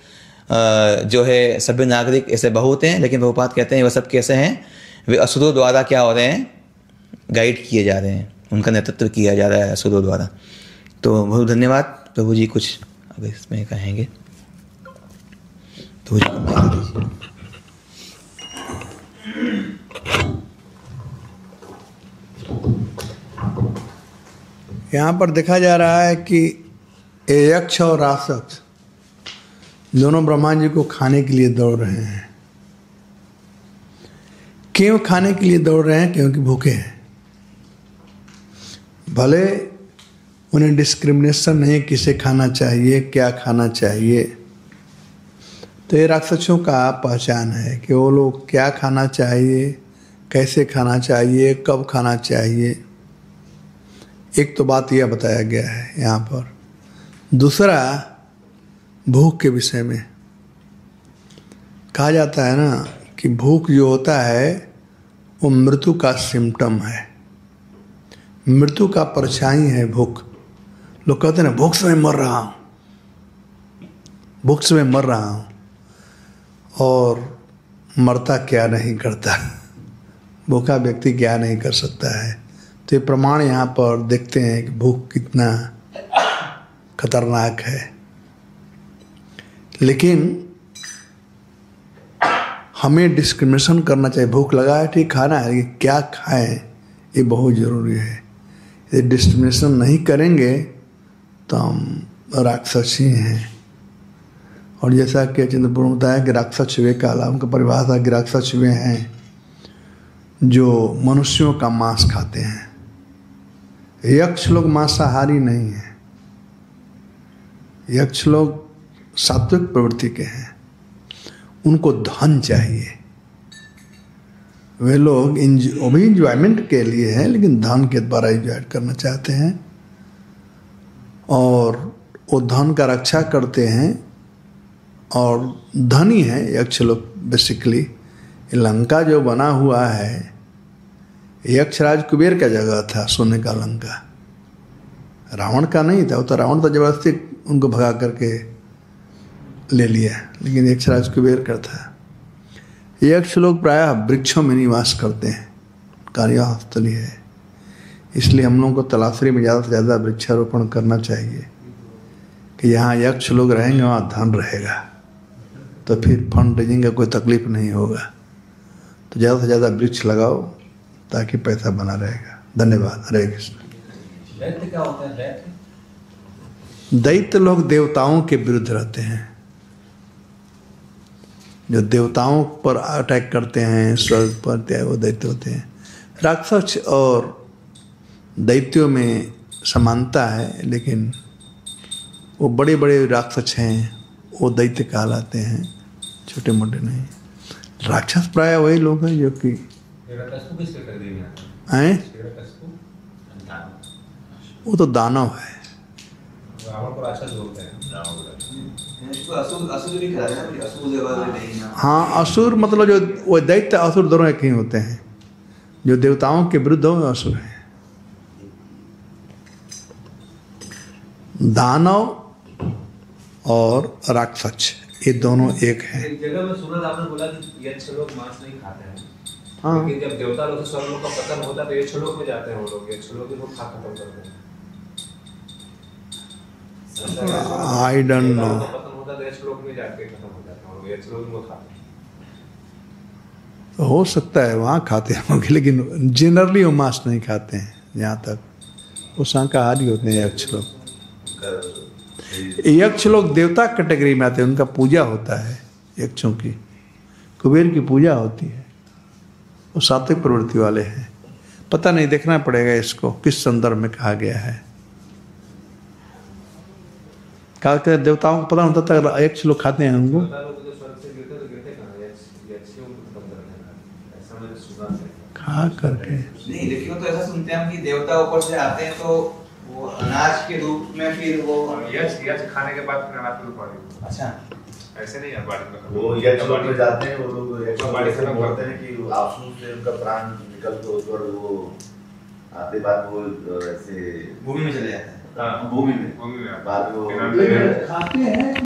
जो है सभ्य नागरिक ऐसे बहुत हैं। लेकिन प्रभुपाद कहते हैं वह सब कैसे हैं, वे असुरों द्वारा क्या हो रहे हैं, गाइड किए जा रहे हैं, उनका नेतृत्व किया जा रहा है असुरों द्वारा। तो बहुत धन्यवाद। प्रभु जी कुछ अगर इसमें कहेंगे तो दीजिए। यहाँ पर देखा जा रहा है कि यक्ष और राक्षस दोनों ब्रह्मा जी को खाने के लिए दौड़ रहे हैं। क्यों खाने के लिए दौड़ रहे हैं, क्योंकि भूखे हैं। भले उन्हें डिस्क्रिमिनेशन नहीं किसे खाना चाहिए, क्या खाना चाहिए। तो ये राक्षसों का पहचान है कि वो लोग क्या खाना चाहिए, कैसे खाना चाहिए, कब खाना चाहिए। एक तो बात यह बताया गया है यहाँ पर। दूसरा, भूख के विषय में कहा जाता है ना कि भूख जो होता है वो मृत्यु का सिम्टम है, मृत्यु का परछाई है भूख। लोग कहते हैं ना, भूख से मैं मर रहा हूँ, भूख से मैं मर रहा हूँ, और मरता क्या नहीं करता, भूखा व्यक्ति क्या नहीं कर सकता है। तो ये प्रमाण यहाँ पर देखते हैं कि भूख कितना खतरनाक है। लेकिन हमें डिस्क्रिमिनेशन करना चाहिए। भूख लगा है, ठीक, खाना है, लेकिन क्या खाएं ये बहुत ज़रूरी है। यदि डिस्क्रिमिनेशन नहीं करेंगे तो हम राक्षस ही हैं। और जैसा कि चंद्रपुर में बताया कि राक्षस वे काला, उनका परिभाषा कि राक्षस वे हैं जो मनुष्यों का मांस खाते हैं। यक्ष लोग मांसाहारी नहीं हैं, यक्ष लोग सात्विक प्रवृत्ति के हैं। उनको धन चाहिए, वे लोग वो भी इंजॉयमेंट के लिए है, लेकिन धन के द्वारा इंजॉय करना चाहते हैं। और वो धन का रक्षा करते हैं, और धनी है यक्ष लोग बेसिकली। लंका जो बना हुआ है, यक्षराज कुबेर का जगह था, सोने का लंका, रावण का नहीं था। वो तो रावण तो जबरदस्ती उनको भगा करके ले लिया, लेकिन यक्षराज कुबेर का था। यक्ष लोग प्रायः वृक्षों में निवास करते हैं, कार्यस्थली है। इसलिए हम लोगों को तलाशरी में ज़्यादा से ज़्यादा वृक्षारोपण करना चाहिए कि यहाँ यक्ष लोग रहेंगे, वहाँ धन रहेगा, तो फिर फंड रेजिंग का कोई तकलीफ नहीं होगा। तो ज़्यादा से ज़्यादा वृक्ष लगाओ ताकि पैसा बना रहेगा। धन्यवाद। हरे कृष्ण। दैत्य क्या होता है? दैत्य लोग देवताओं के विरुद्ध रहते हैं, जो देवताओं पर अटैक करते हैं, स्वर्ग पर, वो दैत्य होते हैं। राक्षस और दैत्यों में समानता है, लेकिन वो बड़े बड़े राक्षस हैं, वो दैत्य कहलाते हैं, छोटे मोटे नहीं। राक्षस प्राय वही लोग हैं जो कि हैं, वो तो दानव है। रावण को राक्षस बोलते हैं। इसको असुर असुर भी कहा जाता है, असुर देवता नहीं ना। हाँ, असुर मतलब जो वो दैत्य असुर दोनों एक ही होते हैं। जो देवताओं के विरुद्ध हो वो असुर हैं। दानव और राक्षस ये दोनों एक हैं। एक जगह में सुना था, आपने बोला कि यक्ष लोग मांस नहीं खाते हैं। हाँ। लेकिन जब देवता लोग से स्वर्ग लोग का पतन होता है तो यक्ष लोग में जाते हैं वो लोग, यक्ष लोग को खा खत्म करते हैं। I don't know. पतन होता है तो यक्ष लोग में जाके खत्म हो जाते हैं और यक्ष लोग वो खाते हैं। तो हो सकता है वहाँ खाते होंगे, लेकिन जनरली वो मांस नहीं खाते हैं। जहाँ तक वो शाकाहारी होते हैं यक्ष लोग। यक्ष लोग देवता कैटेगरी में आते हैं, उनका पूजा होता है यक्षों की। कुबेर की पूजा होती है, वो सात्विक प्रवृत्ति वाले हैं। पता नहीं, देखना पड़ेगा इसको किस संदर्भ में कहा गया है। कहा कि देवताओं को पता होता था यक्ष लोग खाते हैं उनको। देवता लोग जो स्वर्ग से गिरते तो गिरते कहाँ, यक्ष को खत्म करते हैं, ऐसा मैंने सुना है। खा करके नहीं, लेकिन वो तो ऐसा सुनते हैं हम कि देवता ऊपर से आते हैं तो वो अनाज के रूप में फिर वो यक्ष खाने के बाद फिर अनाज में पड़े। अच्छा, ऐसे नहीं है बॉडी में। वो यक्ष लोग में जाते हैं, वो लोग यक्ष बॉडी से बोलते हैं कि आंसू से उनका प्राण निकल के ऊपर वो आते बाद वो ऐसे भूमि में चले जाते हैं। हाँ, भूमि में भूमि में बाद में वो खाते हैं।